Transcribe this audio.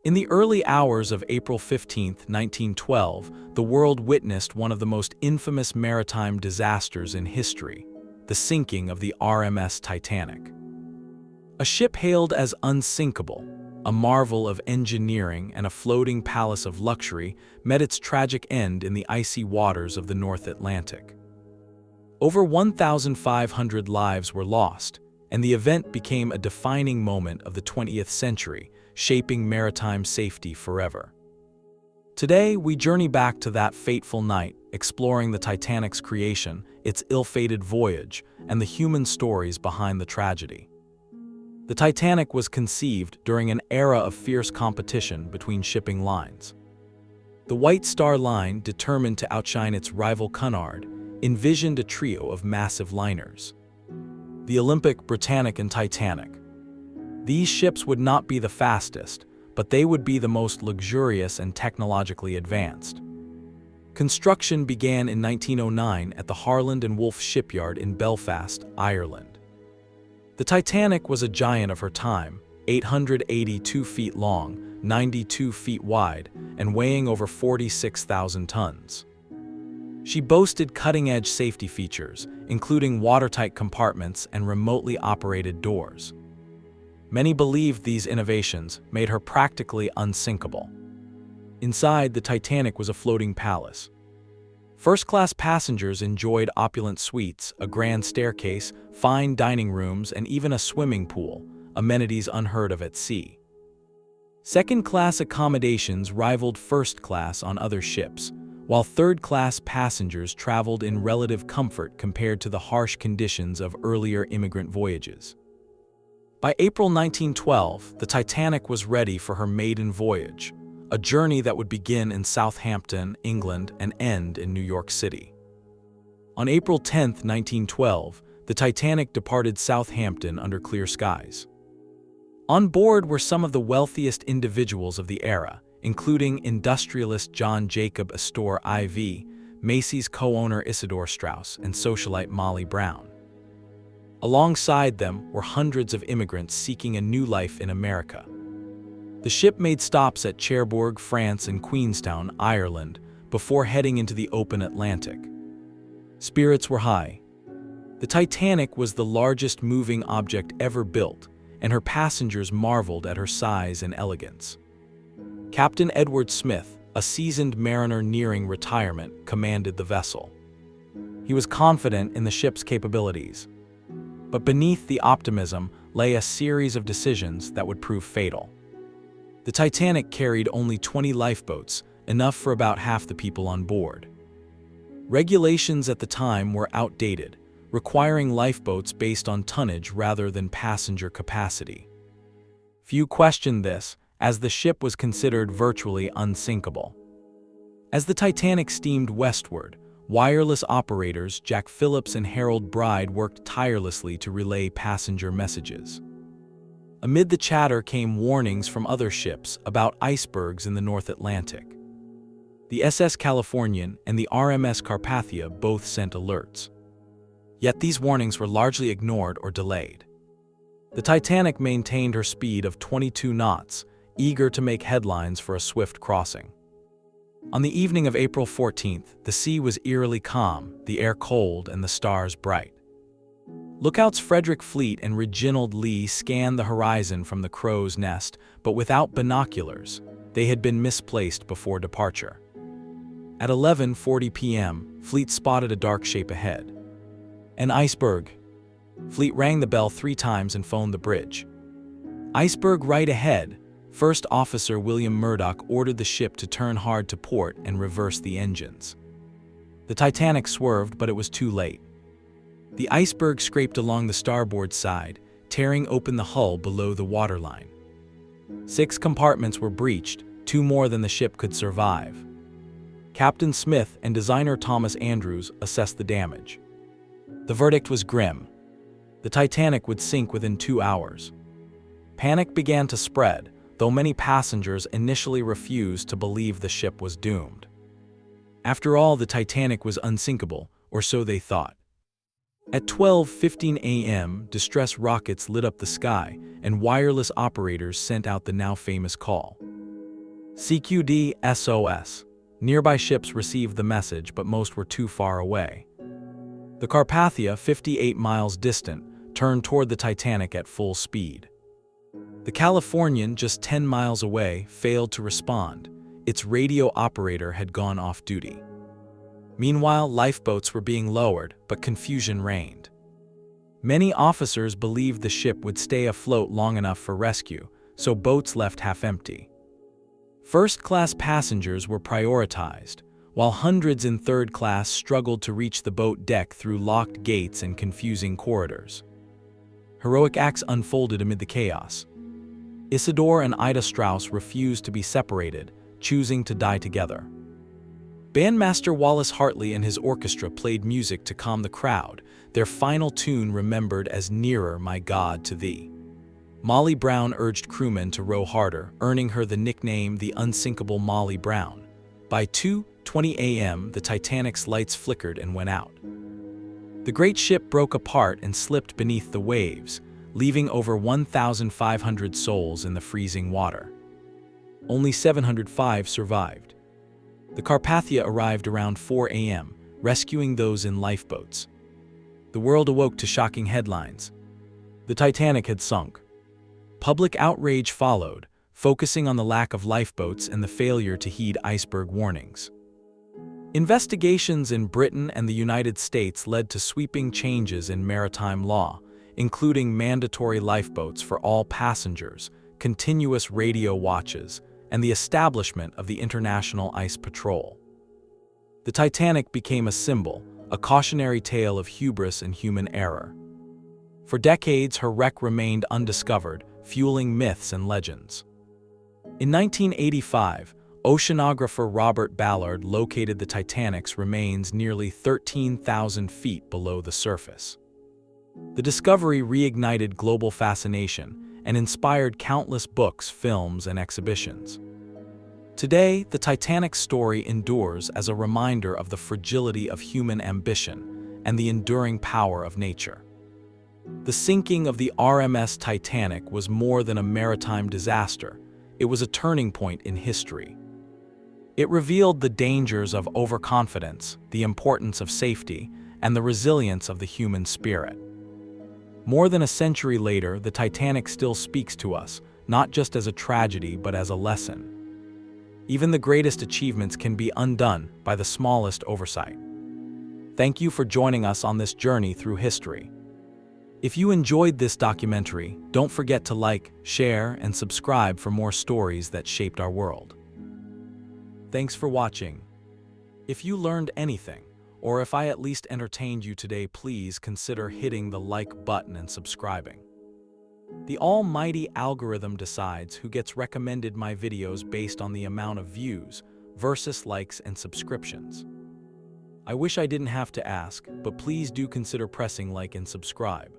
In the early hours of April 15, 1912, the world witnessed one of the most infamous maritime disasters in history, the sinking of the RMS Titanic. A ship hailed as unsinkable, a marvel of engineering and a floating palace of luxury, met its tragic end in the icy waters of the North Atlantic. Over 1,500 lives were lost, and the event became a defining moment of the 20th century, shaping maritime safety forever. Today, we journey back to that fateful night, exploring the Titanic's creation, its ill-fated voyage, and the human stories behind the tragedy. The Titanic was conceived during an era of fierce competition between shipping lines. The White Star Line, determined to outshine its rival Cunard, envisioned a trio of massive liners: the Olympic, Britannic, and Titanic. These ships would not be the fastest, but they would be the most luxurious and technologically advanced. Construction began in 1909 at the Harland and Wolff shipyard in Belfast, Ireland. The Titanic was a giant of her time, 882 feet long, 92 feet wide, and weighing over 46,000 tons. She boasted cutting-edge safety features, including watertight compartments and remotely operated doors. Many believed these innovations made her practically unsinkable. Inside, the Titanic was a floating palace. First-class passengers enjoyed opulent suites, a grand staircase, fine dining rooms, and even a swimming pool, amenities unheard of at sea. Second-class accommodations rivaled first-class on other ships, while third-class passengers traveled in relative comfort compared to the harsh conditions of earlier immigrant voyages. By April 1912, the Titanic was ready for her maiden voyage, a journey that would begin in Southampton, England, and end in New York City. On April 10, 1912, the Titanic departed Southampton under clear skies. On board were some of the wealthiest individuals of the era, including industrialist John Jacob Astor IV, Macy's co-owner Isidore Straus, and socialite Molly Brown. Alongside them were hundreds of immigrants seeking a new life in America. The ship made stops at Cherbourg, France, and Queenstown, Ireland, before heading into the open Atlantic. Spirits were high. The Titanic was the largest moving object ever built, and her passengers marveled at her size and elegance. Captain Edward Smith, a seasoned mariner nearing retirement, commanded the vessel. He was confident in the ship's capabilities. But beneath the optimism lay a series of decisions that would prove fatal. The Titanic carried only 20 lifeboats, enough for about half the people on board. Regulations at the time were outdated, requiring lifeboats based on tonnage rather than passenger capacity. Few questioned this, as the ship was considered virtually unsinkable. As the Titanic steamed westward, wireless operators Jack Phillips and Harold Bride worked tirelessly to relay passenger messages. Amid the chatter came warnings from other ships about icebergs in the North Atlantic. The SS Californian and the RMS Carpathia both sent alerts. Yet these warnings were largely ignored or delayed. The Titanic maintained her speed of 22 knots, eager to make headlines for a swift crossing. On the evening of April 14th, the sea was eerily calm, the air cold, and the stars bright. Lookouts Frederick Fleet and Reginald Lee scanned the horizon from the crow's nest, but without binoculars. They had been misplaced before departure. At 11:40 p.m., Fleet spotted a dark shape ahead. An iceberg. Fleet rang the bell 3 times and phoned the bridge. Iceberg right ahead. First Officer William Murdoch ordered the ship to turn hard to port and reverse the engines. The Titanic swerved, but it was too late. The iceberg scraped along the starboard side, tearing open the hull below the waterline. 6 compartments were breached, 2 more than the ship could survive. Captain Smith and designer Thomas Andrews assessed the damage. The verdict was grim. The Titanic would sink within 2 hours. Panic began to spread, though many passengers initially refused to believe the ship was doomed. After all, the Titanic was unsinkable, or so they thought. At 12:15 a.m., distress rockets lit up the sky, and wireless operators sent out the now famous call. CQD SOS. Nearby ships received the message, but most were too far away. The Carpathia, 58 miles distant, turned toward the Titanic at full speed. The Californian, just 10 miles away, failed to respond. Its radio operator had gone off duty. Meanwhile, lifeboats were being lowered, but confusion reigned. Many officers believed the ship would stay afloat long enough for rescue, so boats left half empty. First-class passengers were prioritized, while hundreds in third class struggled to reach the boat deck through locked gates and confusing corridors. Heroic acts unfolded amid the chaos. Isidore and Ida Strauss refused to be separated, choosing to die together. Bandmaster Wallace Hartley and his orchestra played music to calm the crowd, their final tune remembered as "Nearer, My God, to Thee." Molly Brown urged crewmen to row harder, earning her the nickname the unsinkable Molly Brown. By 2:20 a.m., the Titanic's lights flickered and went out. The great ship broke apart and slipped beneath the waves, leaving over 1,500 souls in the freezing water. Only 705 survived. The Carpathia arrived around 4 a.m., rescuing those in lifeboats. The world awoke to shocking headlines. The Titanic had sunk. Public outrage followed, focusing on the lack of lifeboats and the failure to heed iceberg warnings. Investigations in Britain and the United States led to sweeping changes in maritime law, including mandatory lifeboats for all passengers, continuous radio watches, and the establishment of the International Ice Patrol. The Titanic became a symbol, a cautionary tale of hubris and human error. For decades, her wreck remained undiscovered, fueling myths and legends. In 1985, oceanographer Robert Ballard located the Titanic's remains nearly 13,000 feet below the surface. The discovery reignited global fascination and inspired countless books, films, and exhibitions. Today, the Titanic's story endures as a reminder of the fragility of human ambition and the enduring power of nature. The sinking of the RMS Titanic was more than a maritime disaster. It was a turning point in history. It revealed the dangers of overconfidence, the importance of safety, and the resilience of the human spirit. More than a century later, the Titanic still speaks to us, not just as a tragedy but as a lesson. Even the greatest achievements can be undone by the smallest oversight. Thank you for joining us on this journey through history. If you enjoyed this documentary, don't forget to like, share, and subscribe for more stories that shaped our world. Thanks for watching. If you learned anything, or if I at least entertained you today, please consider hitting the like button and subscribing. The almighty algorithm decides who gets recommended my videos based on the amount of views versus likes and subscriptions. I wish I didn't have to ask, but please do consider pressing like and subscribe.